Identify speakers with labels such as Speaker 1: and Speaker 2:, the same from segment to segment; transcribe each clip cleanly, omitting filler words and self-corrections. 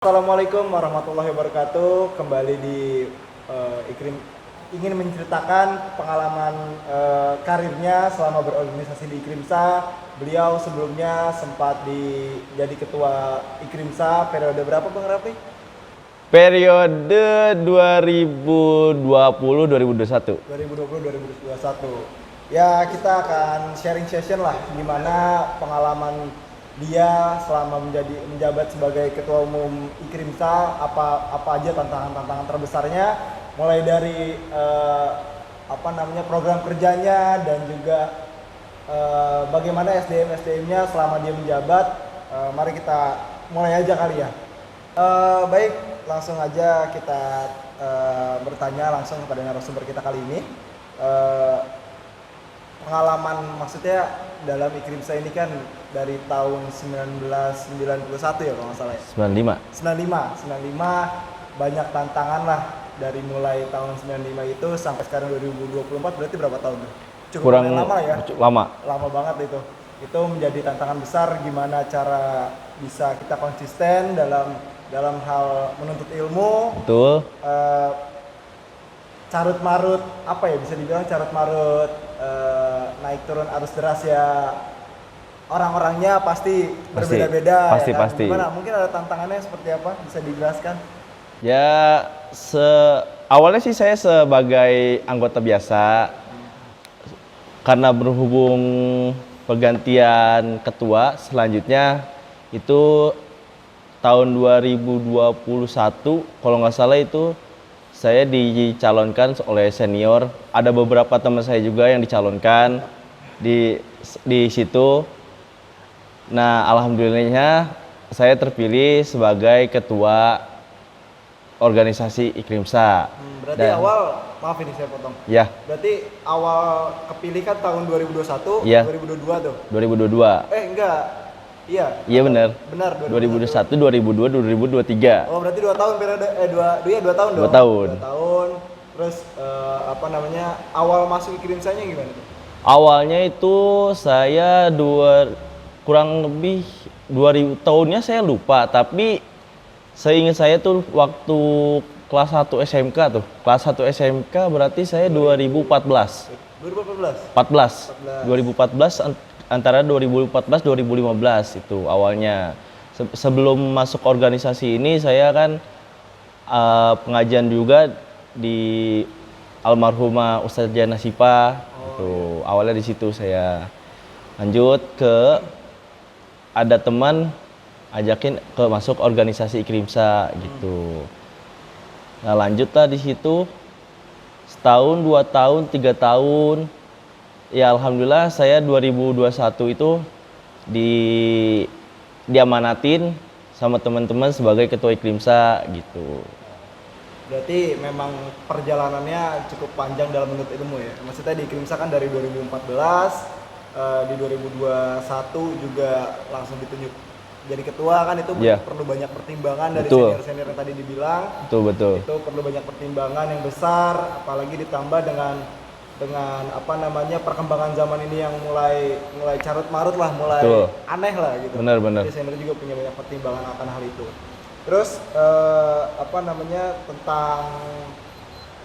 Speaker 1: Assalamualaikum warahmatullahi wabarakatuh. Kembali di Ikrim ingin menceritakan pengalaman karirnya selama berorganisasi di Ikrimsa. Beliau sebelumnya sempat jadi ketua Ikrimsa periode berapa Bang Rafi?
Speaker 2: Periode 2020-2021.
Speaker 1: 2020-2021. Ya, kita akan sharing session lah gimana pengalaman dia selama menjabat sebagai ketua umum Ikrimsa, apa aja tantangan terbesarnya, mulai dari program kerjanya dan juga bagaimana SDM-nya selama dia menjabat. Mari kita mulai aja kali ya. Baik, langsung aja kita bertanya langsung kepada narasumber kita kali ini. Pengalaman maksudnya dalam Ikrimsa ini kan dari tahun 1991 ya kalau nggak salah ya? 95 banyak tantangan lah dari mulai tahun 95 itu sampai sekarang 2024, berarti berapa tahun tuh? Cukup lama ya? Lama banget itu. Itu menjadi tantangan besar gimana cara bisa kita konsisten dalam hal menuntut ilmu.
Speaker 2: Betul.
Speaker 1: Carut marut, apa ya bisa dibilang carut marut, naik turun arus deras ya, orang-orangnya pasti berbeda-beda.
Speaker 2: Pasti.
Speaker 1: Gimana? Mungkin ada tantangannya seperti apa? Bisa dijelaskan?
Speaker 2: Ya, awalnya sih saya sebagai anggota biasa, karena berhubung pergantian ketua selanjutnya itu tahun 2021 kalau nggak salah itu saya dicalonkan oleh senior. Ada beberapa teman saya juga yang dicalonkan di situ. Nah, alhamdulillahnya saya terpilih sebagai ketua organisasi Ikrimsa.
Speaker 1: Berarti maaf ini saya potong.
Speaker 2: Ya.
Speaker 1: Berarti awal kepilih kan tahun 2021,
Speaker 2: ya.
Speaker 1: 2022 tuh.
Speaker 2: 2022.
Speaker 1: Enggak. Iya.
Speaker 2: Iya benar.
Speaker 1: 2021,
Speaker 2: 2002, 2023.
Speaker 1: Oh, berarti 2 tahun periode 2 tahun dong.
Speaker 2: 2 tahun.
Speaker 1: 2 tahun. Terus awal masuk Ikrimsanya gimana tuh?
Speaker 2: Awalnya itu saya kurang lebih 2000 tahunnya saya lupa, tapi seingat saya tuh waktu kelas 1 SMK tuh. Kelas 1 SMK berarti saya 2014. 2014 antara 2014-2015 itu awalnya. Sebelum masuk organisasi ini saya kan pengajian juga di almarhumah Ustazah Nasipah. Awalnya di situ saya lanjut ke ada teman ajakin ke masuk organisasi Ikrimsa gitu. Nah, lanjutlah di situ setahun, 2 tahun, 3 tahun. Ya alhamdulillah saya 2021 itu diamanatin sama teman-teman sebagai ketua Ikrimsa gitu.
Speaker 1: Berarti memang perjalanannya cukup panjang dalam menuntut ilmu ya. Maksudnya di Ikrimsa kan dari 2014, di 2021 juga langsung ditunjuk jadi ketua kan, itu perlu banyak pertimbangan dari senior-senior yang tadi dibilang.
Speaker 2: Betul.
Speaker 1: Itu perlu banyak pertimbangan yang besar, apalagi ditambah dengan perkembangan zaman ini yang mulai carut marut lah, mulai aneh lah gitu.
Speaker 2: Benar.
Speaker 1: Jadi senior juga punya banyak pertimbangan akan hal itu. Terus tentang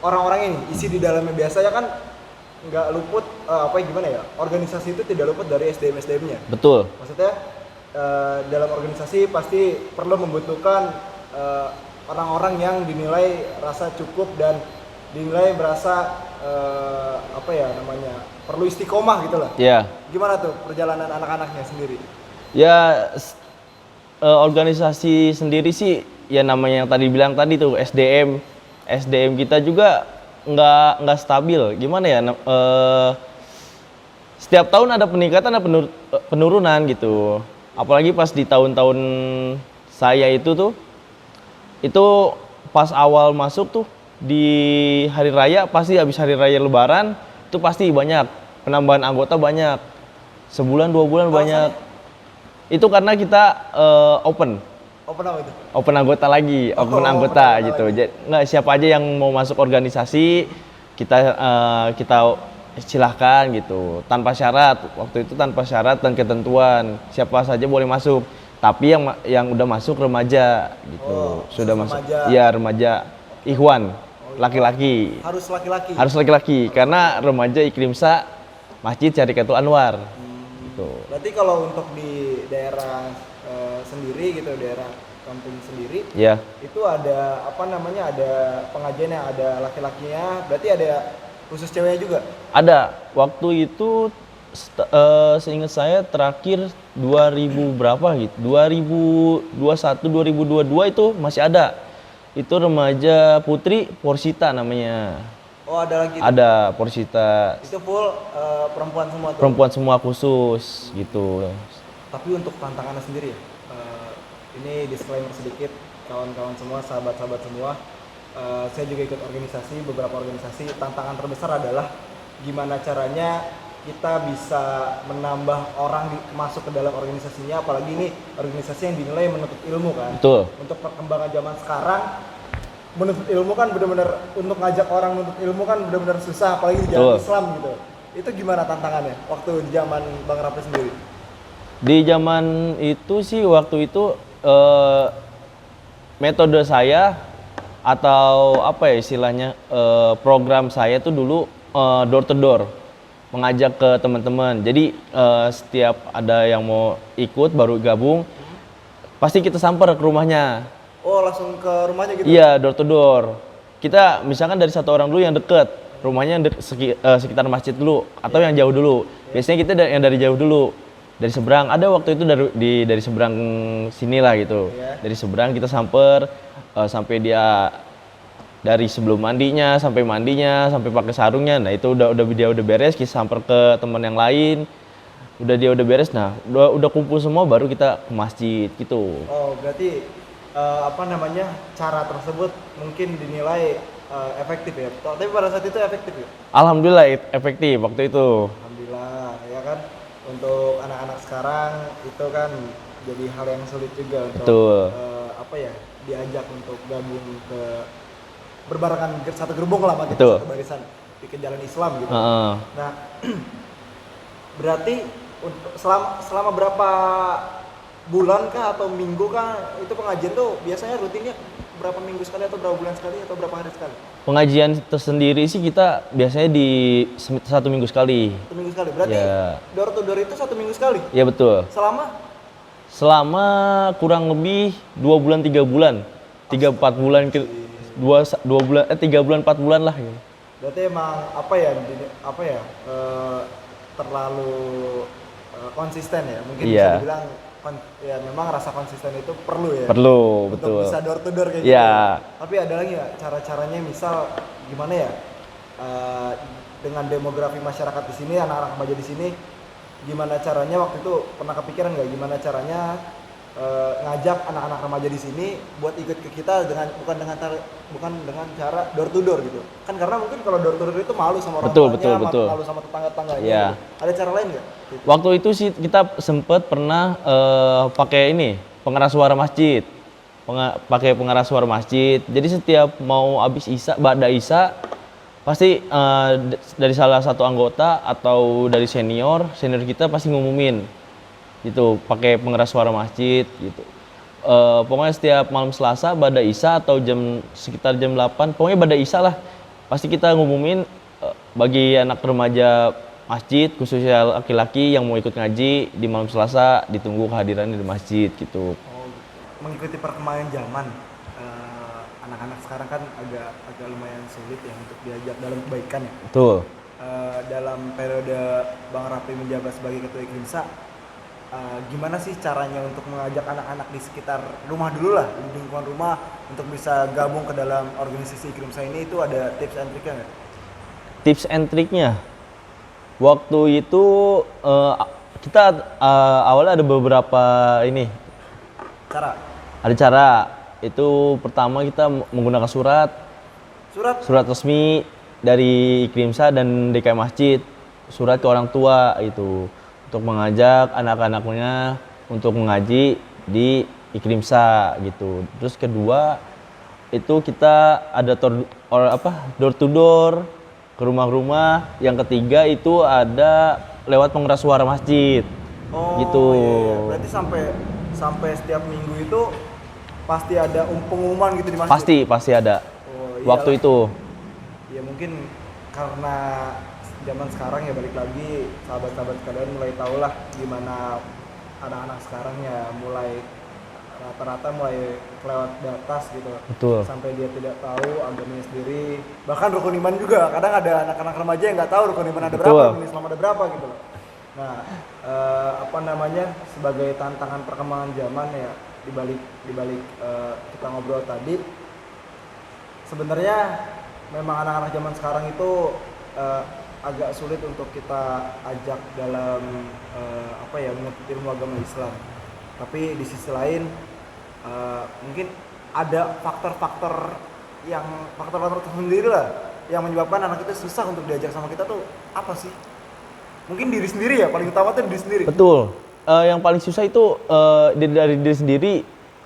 Speaker 1: orang-orang ini, isi di dalamnya biasanya kan nggak luput organisasi itu tidak luput dari SDM-nya.
Speaker 2: Betul.
Speaker 1: Maksudnya dalam organisasi pasti perlu membutuhkan orang-orang yang dinilai rasa cukup dan dinilai berasa perlu istiqomah gitu lah.
Speaker 2: Iya.
Speaker 1: Gimana tuh perjalanan anak-anaknya sendiri?
Speaker 2: Ya organisasi sendiri sih ya namanya yang tadi bilang tadi tuh SDM kita juga nggak stabil. Gimana ya? Setiap tahun ada peningkatan, ada penurunan gitu. Apalagi pas di tahun-tahun saya itu pas awal masuk tuh di hari raya, pasti habis hari raya lebaran itu pasti banyak penambahan anggota, banyak sebulan 2 bulan banyak. Itu karena kita open
Speaker 1: apa itu?
Speaker 2: Open anggota lagi, open anggota gitu. Jadi nggak siapa aja yang mau masuk organisasi kita silahkan gitu, tanpa syarat. Waktu itu tanpa syarat dan ketentuan, siapa saja boleh masuk. Tapi yang udah masuk remaja gitu. Sudah masuk.
Speaker 1: remaja.
Speaker 2: Ya, remaja Ikhwan, laki-laki.
Speaker 1: Harus laki-laki.
Speaker 2: Harus laki-laki karena remaja Ikrimsa Masjid Syarikatul Anwar. Gitu.
Speaker 1: Berarti kalau untuk di daerah sendiri gitu, daerah kampung sendiri,
Speaker 2: Ya.
Speaker 1: itu ada apa namanya, ada pengajian yang ada laki-lakinya, berarti ada khusus ceweknya juga?
Speaker 2: Ada. Waktu itu seingat saya terakhir 2000 berapa gitu. 2021 2022 itu masih ada. Itu remaja putri Porsita namanya.
Speaker 1: Oh, ada lagi?
Speaker 2: Ada Porsita.
Speaker 1: Itu full perempuan semua tuh?
Speaker 2: Perempuan semua khusus gitu.
Speaker 1: Tapi untuk tantangannya sendiri ya, ini disclaimer sedikit, kawan-kawan semua, sahabat-sahabat semua, saya juga ikut organisasi, beberapa organisasi. Tantangan terbesar adalah gimana caranya kita bisa menambah orang masuk ke dalam organisasinya, apalagi ini organisasi yang dinilai menuntut ilmu kan.
Speaker 2: Betul.
Speaker 1: Untuk perkembangan zaman sekarang, menuntut ilmu kan benar-benar, untuk ngajak orang menuntut ilmu kan benar-benar susah, apalagi di zaman Islam gitu. Itu gimana tantangannya waktu zaman Bang Rafli sendiri?
Speaker 2: Di zaman itu sih, waktu itu metode saya atau apa ya istilahnya, program saya tuh dulu door to door, mengajak ke teman-teman. Jadi setiap ada yang mau ikut baru gabung, pasti kita samper ke rumahnya.
Speaker 1: Oh, langsung ke rumahnya gitu?
Speaker 2: Iya, door to door. Kita misalkan dari satu orang dulu yang deket, rumahnya yang sekitar masjid dulu, atau yang jauh dulu. Biasanya kita yang dari jauh dulu, dari seberang. Ada waktu itu dari seberang sinilah gitu. Dari seberang kita samper sampai dia, dari sebelum mandinya sampai pakai sarungnya. Nah itu dia udah beres, kita samper ke teman yang lain. Dia udah beres. Nah udah kumpul semua baru kita ke masjid gitu.
Speaker 1: Oh, berarti apa namanya, cara tersebut mungkin dinilai efektif ya. Tapi pada saat itu efektif ya?
Speaker 2: Alhamdulillah efektif waktu itu.
Speaker 1: Alhamdulillah ya kan. Untuk anak-anak sekarang itu kan jadi hal yang sulit juga untuk apa ya, diajak untuk gabung ke berbarengan satu gerbong lah, gitu, satu barisan di jalan Islam gitu. Nah berarti untuk selama berapa bulan kah atau minggu kah itu pengajian tuh biasanya rutinnya berapa minggu sekali atau berapa bulan sekali atau berapa hari sekali?
Speaker 2: Pengajian tersendiri sih kita biasanya di 1 minggu sekali.
Speaker 1: 1 minggu sekali, berarti
Speaker 2: ya.
Speaker 1: Door to door itu 1 minggu sekali?
Speaker 2: Iya betul. Selama kurang lebih 2 bulan 3 bulan, 3-4 bulan, 3 bulan 4 bulan lah. Gitu.
Speaker 1: Berarti emang terlalu konsisten ya, mungkin bisa dibilang ya, memang rasa konsisten itu perlu ya.
Speaker 2: Perlu,
Speaker 1: untuk
Speaker 2: betul.
Speaker 1: bisa door to door kayak
Speaker 2: gitu.
Speaker 1: Tapi ada lagi nggak cara-caranya, misal gimana ya, dengan demografi masyarakat di sini, anak-anak remaja di sini, gimana caranya waktu itu pernah kepikiran nggak gimana caranya ngajak anak-anak remaja di sini buat ikut ke kita bukan dengan cara door to door gitu kan, karena mungkin kalau door to door itu malu sama orang tuanya, malu sama tetangga-tetangganya.
Speaker 2: Yeah.
Speaker 1: Gitu. Ada cara lain nggak?
Speaker 2: Waktu itu sih kita sempet pernah pakai pengeras suara masjid, pakai pengeras suara masjid. Jadi setiap mau habis ba'da isya pasti dari salah satu anggota atau dari senior kita pasti ngumumin gitu, pakai pengeras suara masjid gitu. Pokoknya setiap malam Selasa ba'da isya atau sekitar jam 8, pokoknya ba'da isya lah, pasti kita ngumumin bagi anak remaja masjid, khususnya laki-laki yang mau ikut ngaji di malam Selasa, ditunggu kehadirannya di masjid gitu.
Speaker 1: Mengikuti perkembangan zaman, anak-anak sekarang kan agak lumayan sulit ya untuk diajak dalam kebaikan ya.
Speaker 2: Betul.
Speaker 1: Dalam periode Bang Rafli menjabat sebagai Ketua Ikrimsa, gimana sih caranya untuk mengajak anak-anak di sekitar rumah dulu lah, di lingkungan rumah, untuk bisa gabung ke dalam organisasi Ikrimsa ini? Itu ada tips and triknya nggak?
Speaker 2: Tips and triknya? Waktu itu kita awalnya ada beberapa cara. Itu pertama kita menggunakan surat resmi dari Ikrimsa dan DKM Masjid, surat ke orang tua itu, untuk mengajak anak-anaknya untuk mengaji di Ikrimsa gitu. Terus kedua itu kita ada door to door ke rumah-rumah. Yang ketiga itu ada lewat pengeras suara masjid.
Speaker 1: Oh,
Speaker 2: gitu.
Speaker 1: Iya. Berarti sampai setiap minggu itu pasti ada pengumuman gitu di masjid?
Speaker 2: Pasti ada.
Speaker 1: Oh,
Speaker 2: Waktu itu.
Speaker 1: Ya mungkin karena zaman sekarang ya balik lagi sahabat-sahabat kalian mulai tahu lah gimana anak-anak sekarang ya mulai rata-rata mulai kelewat batas gitu.
Speaker 2: Betul.
Speaker 1: Sampai dia tidak tahu agamanya sendiri, bahkan rukun iman juga. Kadang ada anak-anak remaja yang nggak tahu rukun iman ada berapa, rukun Islam ada berapa gitu loh. Nah, apa namanya, sebagai tantangan perkembangan zaman ya dibalik kita ngobrol tadi, sebenarnya memang anak-anak zaman sekarang itu agak sulit untuk kita ajak dalam menuntut ilmu agama Islam. Tapi di sisi lain mungkin ada faktor-faktor tersendiri lah yang menyebabkan anak itu susah untuk diajak sama kita tuh apa sih? Mungkin diri sendiri ya, paling utama tuh diri sendiri.
Speaker 2: Betul. Yang paling susah itu dari diri sendiri.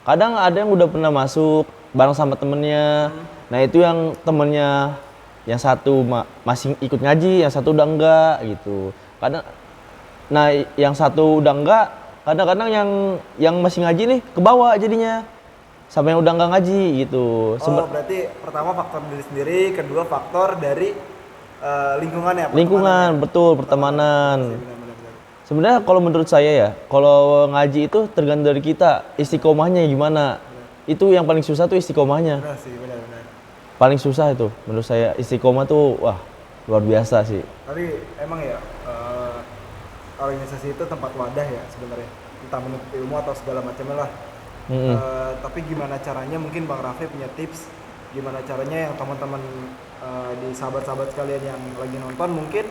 Speaker 2: Kadang ada yang udah pernah masuk bareng sama temennya. Nah itu yang temennya yang satu masih ikut ngaji, yang satu udah enggak gitu. Nah yang satu udah enggak, kadang-kadang yang masih ngaji nih ke bawah jadinya sampai yang udah enggak ngaji gitu.
Speaker 1: Berarti pertama faktor diri sendiri, kedua faktor dari lingkungan ya?
Speaker 2: Lingkungan, betul, pertemanan. Sebenarnya kalau menurut saya ya, kalau ngaji itu tergantung dari kita, istiqomahnya gimana. Itu yang paling susah tuh istiqomahnya.
Speaker 1: Benar sih, benar.
Speaker 2: Paling susah itu menurut saya, istiqomah tuh wah luar biasa sih.
Speaker 1: Tapi emang ya organisasi itu tempat wadah ya sebenarnya, entah menuntut ilmu atau segala macamnya lah. Tapi gimana caranya, mungkin Bang Raffi punya tips gimana caranya yang teman-teman di sahabat-sahabat sekalian yang lagi nonton mungkin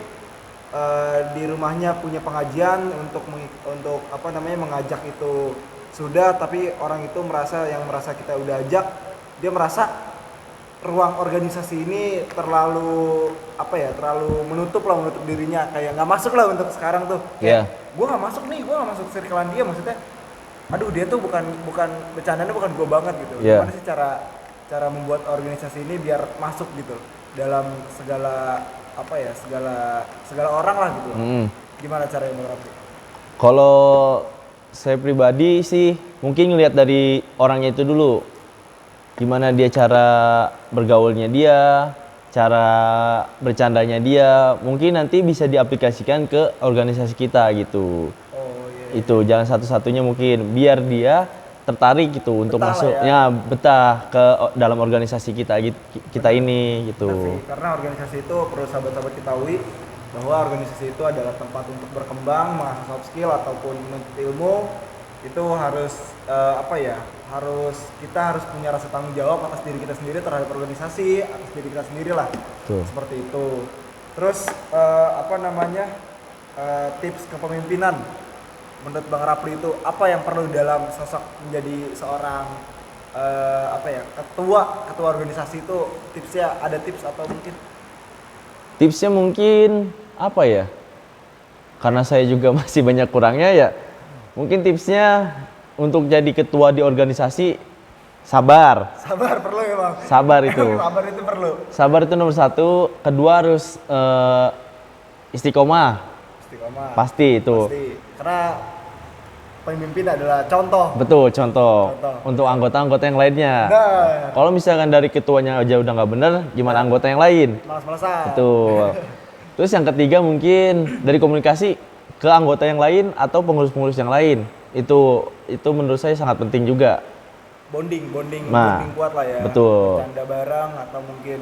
Speaker 1: di rumahnya punya pengajian untuk mengajak itu sudah, tapi orang itu merasa kita udah ajak, dia merasa ruang organisasi ini terlalu menutup dirinya, kayak nggak masuk lah untuk sekarang tuh. Gue nggak masuk circlean dia, maksudnya aduh dia tuh bukan bercandanya bukan gue banget gitu. Gimana sih cara membuat organisasi ini biar masuk gitu dalam segala orang lah gitu. Gimana caranya Bang Raffi?
Speaker 2: Kalau saya pribadi sih mungkin ngelihat dari orangnya itu dulu, gimana dia cara bergaulnya dia, cara bercandanya dia, mungkin nanti bisa diaplikasikan ke organisasi kita gitu. Itu jalan satu-satunya mungkin biar dia tertarik gitu untuk masuknya betah ke dalam organisasi kita ini gitu.
Speaker 1: Karena organisasi itu perlu sahabat-sahabat ketahui bahwa organisasi itu adalah tempat untuk berkembang, mengasah soft skill ataupun menuntut ilmu. Itu kita harus punya rasa tanggung jawab atas diri kita sendiri terhadap organisasi, atas diri kita sendiri lah. Seperti itu. Terus tips kepemimpinan menurut Bang Raffi itu apa yang perlu dalam sosok menjadi seorang ketua organisasi itu? Ada tips atau mungkin?
Speaker 2: Tipsnya mungkin apa ya? Karena saya juga masih banyak kurangnya ya. Mungkin tipsnya untuk jadi ketua di organisasi sabar.
Speaker 1: Sabar perlu ya Bang.
Speaker 2: Sabar itu.
Speaker 1: Sabar itu perlu.
Speaker 2: Sabar itu nomor satu. Kedua harus istiqomah. Pasti itu.
Speaker 1: Karena pemimpin adalah contoh.
Speaker 2: Betul, contoh. Untuk anggota-anggota yang lainnya. Kalau misalkan dari ketuanya aja udah nggak bener, gimana anggota yang lain?
Speaker 1: Malas-malasan.
Speaker 2: Betul. Terus yang ketiga mungkin dari komunikasi ke anggota yang lain atau pengurus-pengurus yang lain. Itu menurut saya sangat penting juga. Bonding
Speaker 1: kuat lah ya.
Speaker 2: Betul.
Speaker 1: Bercanda bareng atau mungkin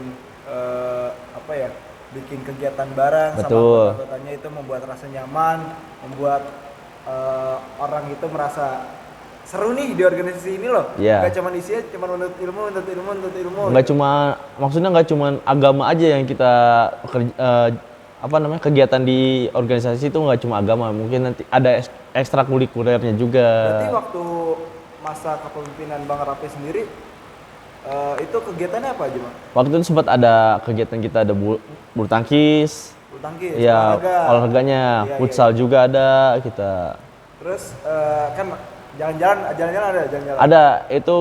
Speaker 1: bikin kegiatan bareng sama anggotanya, itu membuat rasa nyaman, membuat orang itu merasa seru nih di organisasi ini loh. Gak cuma isinya menuntut ilmu.
Speaker 2: Maksudnya nggak cuma agama aja yang kita kegiatan di organisasi itu nggak cuma agama, mungkin nanti ada ekstrakurikulernya juga.
Speaker 1: Berarti waktu masa kepemimpinan Bang Raffi sendiri itu kegiatannya apa aja Bang?
Speaker 2: Waktu itu sempat ada kegiatan kita, ada bulu tangkis, ya olahraganya, futsal juga ada kita.
Speaker 1: Terus kan jalan-jalan ada jalan-jalan.
Speaker 2: Ada, itu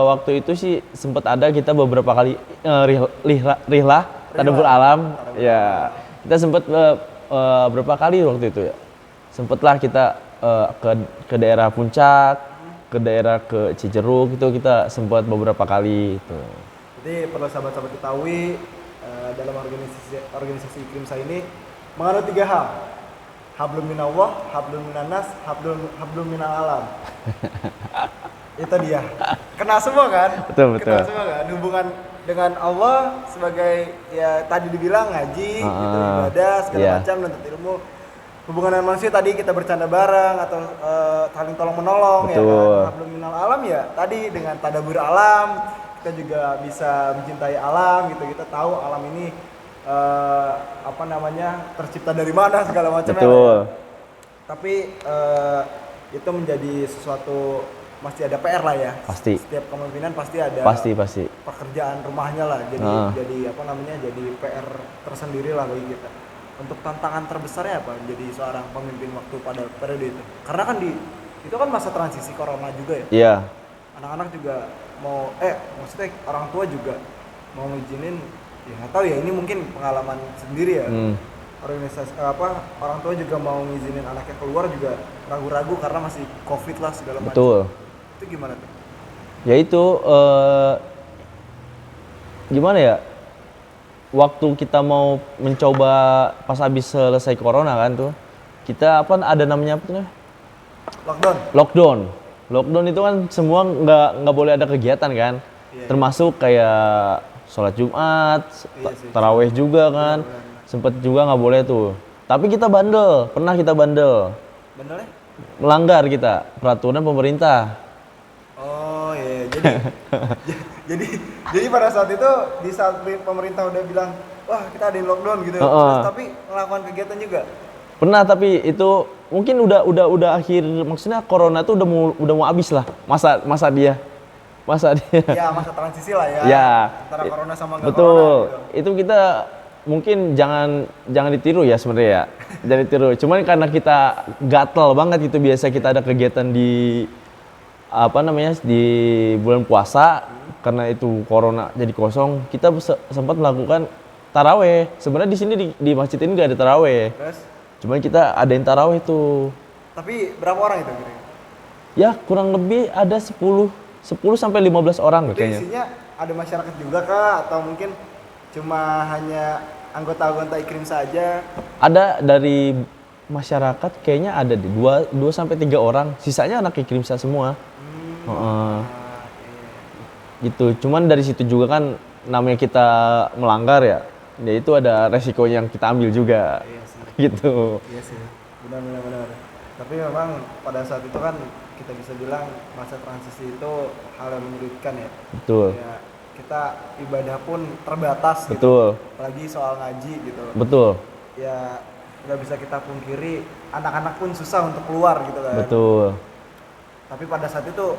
Speaker 2: waktu itu sih sempat ada kita beberapa kali rihlah tadabbur alam. Ya, kita sempat berapa kali waktu itu ya. Sempatlah kita ke daerah puncak. ke daerah ke Cijeruk itu kita sempat beberapa kali itu.
Speaker 1: Jadi perlu sahabat-sahabat ketahui dalam organisasi Ikrimsa ini menganut 3 hal. Hablum minallah, hablum minanas, hablum minal alam. Itu dia. Kena semua kan?
Speaker 2: Betul.
Speaker 1: Kena semua kan? Hubungan dengan Allah sebagai ya tadi dibilang ngaji, gitu, ibadah segala macam, nuntut ilmu. Hubungan dengan manusia tadi kita bercanda bareng atau saling tolong menolong ya kan. Hablum minal alam ya tadi dengan tadabbur alam, kita juga bisa mencintai alam gitu. Kita tahu alam ini tercipta dari mana segala macamnya.
Speaker 2: Betul.
Speaker 1: Tapi itu menjadi sesuatu masih ada PR lah ya.
Speaker 2: Pasti.
Speaker 1: Setiap kepemimpinan pasti ada.
Speaker 2: Pasti.
Speaker 1: Pekerjaan rumahnya lah. Jadi jadi PR tersendiri lah bagi kita. Untuk tantangan terbesarnya apa? Jadi seorang pemimpin waktu pada periode itu. Karena kan itu kan masa transisi corona juga ya.
Speaker 2: Iya.
Speaker 1: Anak-anak juga mau maksudnya orang tua juga mau ngizinin ya nggak tahu ya, ini mungkin pengalaman sendiri ya. Organisasi orang tua juga mau ngizinin anaknya keluar juga ragu-ragu karena masih covid lah segala macam.
Speaker 2: Betul.
Speaker 1: Itu gimana tuh?
Speaker 2: Ya itu gimana ya, waktu kita mau mencoba pas habis selesai corona kan tuh kita ada namanya apa tuh? Lockdown itu kan semua nggak boleh ada kegiatan kan. Termasuk kayak sholat Jumat, taraweh juga kan, sempet juga nggak boleh tuh. Tapi kita pernah kita bandel. Bandelnya? Melanggar kita peraturan pemerintah.
Speaker 1: Oh iya, jadi pada saat itu di saat pemerintah udah bilang, wah kita ada lockdown gitu, terus tapi melakukan kegiatan juga.
Speaker 2: Pernah, tapi itu mungkin udah akhir, maksudnya corona tuh udah mau habis lah masa dia.
Speaker 1: Ya, masa transisi lah ya.
Speaker 2: Ya.
Speaker 1: Antara corona sama nggak
Speaker 2: betul.
Speaker 1: Corona gitu.
Speaker 2: Itu kita mungkin jangan ditiru ya sebenarnya ya. Jangan ditiru. Cuman karena kita gatel banget itu, biasa kita ada kegiatan di di bulan puasa, karena itu corona jadi kosong, kita sempat melakukan taraweh. Sebenarnya di sini di masjid ini nggak ada taraweh.
Speaker 1: Terus?
Speaker 2: Cuman kita adain taraweh tuh.
Speaker 1: Tapi berapa orang itu kira-kira?
Speaker 2: Ya, kurang lebih ada 10 sampai 15 orang kayaknya.
Speaker 1: Isinya ada masyarakat juga kah atau mungkin cuma hanya anggota-anggota Ikrim saja?
Speaker 2: Ada dari masyarakat kayaknya ada di 2 sampai 3 orang. Sisanya anak Ikrimsa semua. Gitu. Cuman dari situ juga kan namanya kita melanggar ya. Ya itu ada resiko yang kita ambil juga.
Speaker 1: Iya sih.
Speaker 2: Gitu.
Speaker 1: Iya sih. Benar. Tapi memang pada saat itu kan kita bisa bilang masa transisi itu hal yang menyulitkan ya.
Speaker 2: Betul.
Speaker 1: Ya, kita ibadah pun terbatas.
Speaker 2: Betul.
Speaker 1: Gitu. Apalagi soal ngaji gitu.
Speaker 2: Betul.
Speaker 1: Ya nggak bisa kita pungkiri, anak-anak pun susah untuk keluar gitu kan.
Speaker 2: Betul.
Speaker 1: Tapi pada saat itu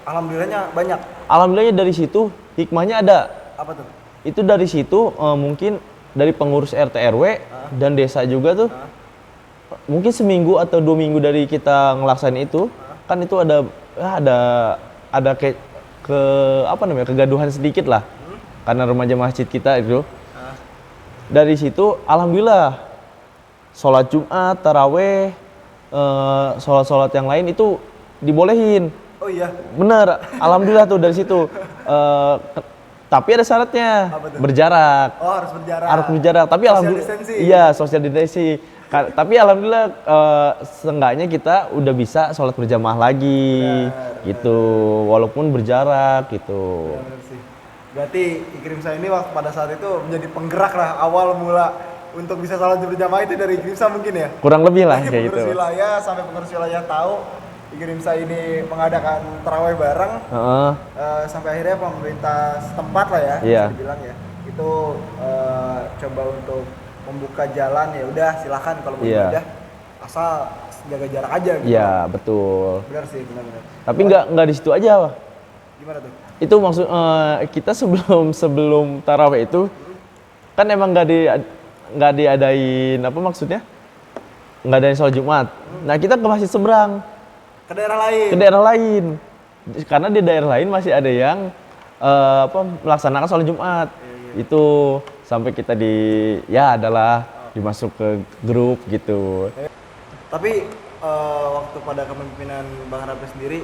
Speaker 1: alhamdulillahnya banyak.
Speaker 2: Alhamdulillahnya dari situ hikmahnya ada.
Speaker 1: Apa tuh?
Speaker 2: Itu dari situ mungkin dari pengurus RT RW dan desa juga tuh. Mungkin seminggu atau 2 minggu dari kita ngelaksanain itu, kan itu ada kayak kegaduhan sedikit lah. Karena remaja masjid kita itu. Dari situ alhamdulillah sholat Jumat, taraweh, sholat yang lain itu dibolehin.
Speaker 1: Oh iya.
Speaker 2: Bener, alhamdulillah tuh dari situ. Tapi ada syaratnya, berjarak.
Speaker 1: Oh, harus berjarak.
Speaker 2: Harus berjarak. Tapi alhamdulillah. Iya, social distancing. Tapi alhamdulillah seenggaknya kita udah bisa sholat berjamaah lagi, gitu. Walaupun berjarak gitu.
Speaker 1: Benar sih. Berarti Ikrimsa ini waktu pada saat itu menjadi penggerak lah awal mula untuk bisa sholat berjamaah itu dari Ikrimsa mungkin ya.
Speaker 2: Kurang lebih lah kayak gitu.
Speaker 1: Pengurus wilayah sampai pengurus wilayah tahu Ikrimsa ini mengadakan taraweh bareng. Sampai akhirnya pemerintah setempat lah ya, bisa dibilang ya. Itu coba untuk membuka jalan, ya udah silakan kalau mau ibadah asal jaga jarak aja gitu.
Speaker 2: Iya, betul.
Speaker 1: Benar sih, benar.
Speaker 2: Tapi nggak di situ aja, Pak.
Speaker 1: Gimana tuh?
Speaker 2: Itu maksud kita sebelum taraweh itu kan emang nggak diadain apa maksudnya? Nggak ada sholat Jumat. Nah, kita ke masjid seberang.
Speaker 1: Ke daerah lain.
Speaker 2: Ke daerah lain. Karena di daerah lain masih ada yang melaksanakan sholat Jumat. Itu sampai kita dimasuk ke grup gitu.
Speaker 1: Tapi waktu pada kepemimpinan Bang Rafi sendiri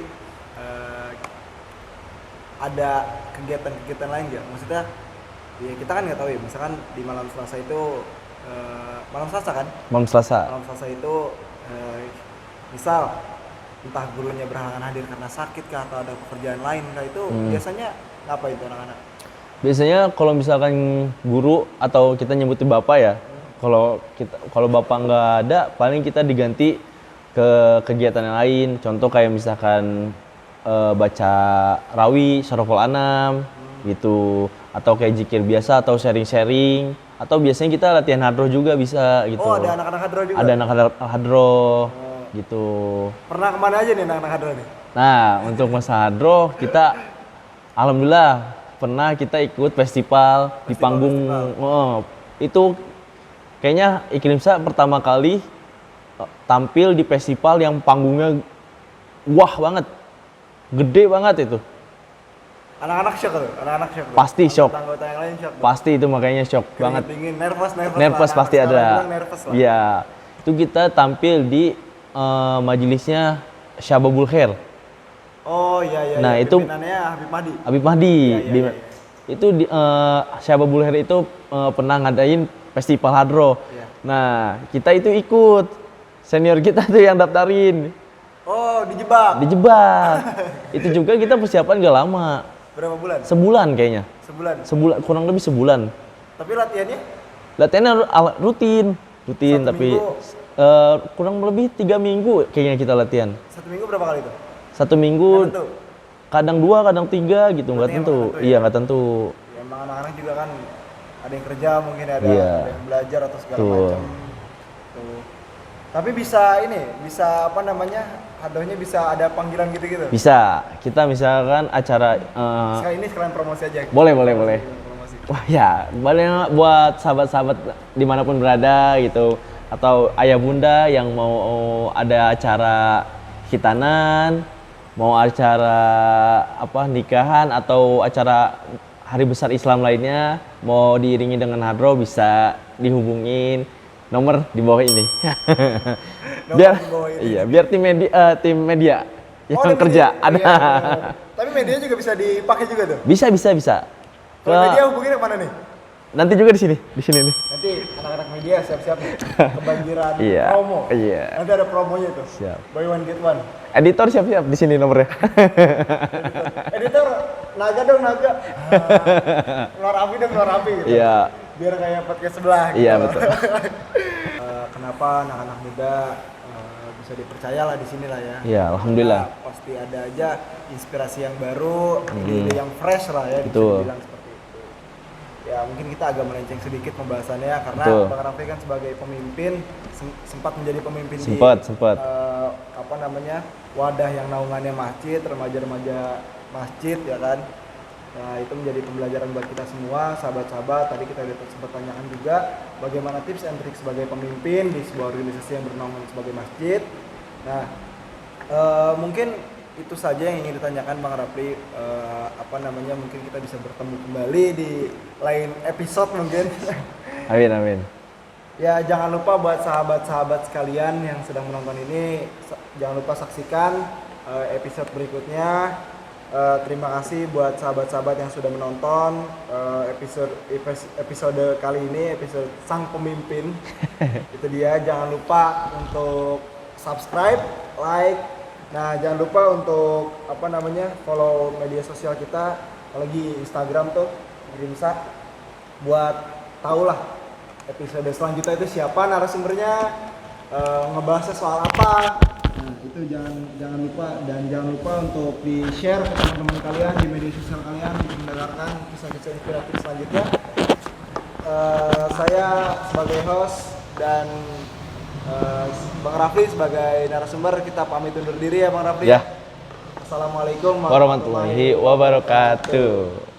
Speaker 1: ada kegiatan-kegiatan lain nggak? Maksudnya ya kita kan nggak tahu ya, misalkan di malam Selasa itu malam Selasa kan?
Speaker 2: Malam Selasa.
Speaker 1: Malam Selasa itu misal entah gurunya berhalangan hadir karena sakit kah atau ada pekerjaan lain kah, itu biasanya ngapain tuh anak-anak?
Speaker 2: Biasanya kalau misalkan guru atau kita nyebutin bapak ya, kalau bapak nggak ada, paling kita diganti ke kegiatan yang lain. Contoh kayak misalkan baca rawi, soroful anam gitu, atau kayak zikir biasa atau sharing-sharing, atau biasanya kita latihan hadroh juga bisa gitu.
Speaker 1: Oh, ada anak-anak hadroh juga?
Speaker 2: Ada anak hadroh gitu.
Speaker 1: Pernah kemana aja nih anak-anak hadroh nih?
Speaker 2: Nah, untuk masa hadroh kita alhamdulillah pernah kita ikut festival di panggung. Itu kayaknya Iklimsa pertama kali tampil di festival yang panggungnya wah banget. Gede banget itu.
Speaker 1: Anak-anak shock tuh, anak-anak shock.
Speaker 2: Pasti shock.
Speaker 1: Anggota yang lain shock.
Speaker 2: Pasti itu makanya shock banget.
Speaker 1: Dingin, nervous
Speaker 2: Nervous
Speaker 1: lah.
Speaker 2: pasti ada.
Speaker 1: Nervous lah.
Speaker 2: Iya. Itu kita tampil di majelisnya Syababul Khair.
Speaker 1: Oh iya.
Speaker 2: Nah, itu
Speaker 1: pimpinannya Habib Mahdi.
Speaker 2: Habib Mahdi.
Speaker 1: Iya.
Speaker 2: Itu di Syababul Khair itu pernah ngadain festival hadroh.
Speaker 1: Iya.
Speaker 2: Nah, kita itu ikut. Senior kita tuh yang daftarin.
Speaker 1: Oh, dijebak.
Speaker 2: Itu juga kita persiapan gak lama.
Speaker 1: Berapa bulan?
Speaker 2: Sebulan kayaknya.
Speaker 1: Sebulan,
Speaker 2: Kurang lebih sebulan.
Speaker 1: Tapi latihannya?
Speaker 2: Latihannya rutin
Speaker 1: Satu
Speaker 2: tapi
Speaker 1: minggu?
Speaker 2: kurang lebih 3 minggu kayaknya kita latihan.
Speaker 1: 1 minggu berapa kali itu?
Speaker 2: 1 minggu,
Speaker 1: Nggak tentu.
Speaker 2: kadang 2, kadang 3 gitu, nggak
Speaker 1: Berarti
Speaker 2: tentu.
Speaker 1: emang nggak tentu ya?
Speaker 2: Iya, nggak tentu.
Speaker 1: Ya, emang anak-anak juga kan ada yang kerja, mungkin ada
Speaker 2: Iya.
Speaker 1: yang belajar atau segala
Speaker 2: Tuh.
Speaker 1: macam. Tuh. Tapi bisa apa namanya? Hadrohnya bisa ada panggilan gitu-gitu.
Speaker 2: Bisa. Kita misalkan acara
Speaker 1: Sekali ini sekalian promosi aja.
Speaker 2: boleh.
Speaker 1: Promosi.
Speaker 2: Wah ya, boleh buat sahabat-sahabat dimanapun berada gitu, atau ayah bunda yang mau ada acara khitanan, mau acara nikahan atau acara hari besar Islam lainnya, mau diiringi dengan hadroh bisa dihubungin nomor di bawah ini. biar
Speaker 1: di bawah ini.
Speaker 2: iya, biar tim media yang
Speaker 1: ada
Speaker 2: kerja
Speaker 1: media.
Speaker 2: ada.
Speaker 1: Iya, bener. Tapi media juga bisa dipakai juga tuh.
Speaker 2: Bisa.
Speaker 1: Kalau media hubunginnya kemana nih?
Speaker 2: Nanti juga di sini nih.
Speaker 1: Nanti anak-anak media siap-siap nih. Kebanjiran
Speaker 2: Iya,
Speaker 1: promo.
Speaker 2: iya.
Speaker 1: Nanti ada promonya tuh.
Speaker 2: Siap.
Speaker 1: Buy one get one.
Speaker 2: Editor siap-siap di sini nomornya.
Speaker 1: Editor, naga dong naga. Keluar api gitu.
Speaker 2: Iya.
Speaker 1: Biar kayak podcast sebelah gitu.
Speaker 2: Iya, betul.
Speaker 1: Kenapa anak-anak muda bisa dipercaya lah di sini lah ya.
Speaker 2: Iya, alhamdulillah.
Speaker 1: Karena pasti ada aja inspirasi yang baru, ide yang fresh lah ya, bisa
Speaker 2: Betul.
Speaker 1: dibilang seperti itu. Ya mungkin kita agak melenceng sedikit pembahasannya karena
Speaker 2: Betul.
Speaker 1: Bang Raffi kan sebagai pemimpin sempat menjadi pemimpin
Speaker 2: Sempat.
Speaker 1: wadah yang naungannya masjid, remaja-remaja masjid ya kan. Nah itu menjadi pembelajaran buat kita semua, sahabat-sahabat. Tadi kita udah sempat tanyakan juga bagaimana tips and trik sebagai pemimpin di sebuah organisasi yang bernaungan sebagai masjid. Nah mungkin itu saja yang ingin ditanyakan Bang Rapli. Mungkin kita bisa bertemu kembali di lain episode mungkin.
Speaker 2: Amin.
Speaker 1: Ya jangan lupa buat sahabat-sahabat sekalian yang sedang menonton ini, jangan lupa saksikan episode berikutnya. Terima kasih buat sahabat-sahabat yang sudah menonton episode kali ini, episode Sang Pemimpin. Itu dia, jangan lupa untuk subscribe, like. Nah, jangan lupa untuk follow media sosial kita, apalagi Instagram tuh, Iklimsa, buat tahulah episode selanjutnya itu siapa narasumbernya, ngebahasnya soal apa. Nah, itu jangan lupa, dan jangan lupa untuk di-share ke teman-teman kalian di media sosial kalian untuk mendengarkan kisah-kisah inspiratif selanjutnya. Saya sebagai host dan Bang Raffi sebagai narasumber, kita pamit undur diri ya Bang Raffi.
Speaker 2: Ya.
Speaker 1: Assalamualaikum
Speaker 2: Warahmatullahi wabarakatuh.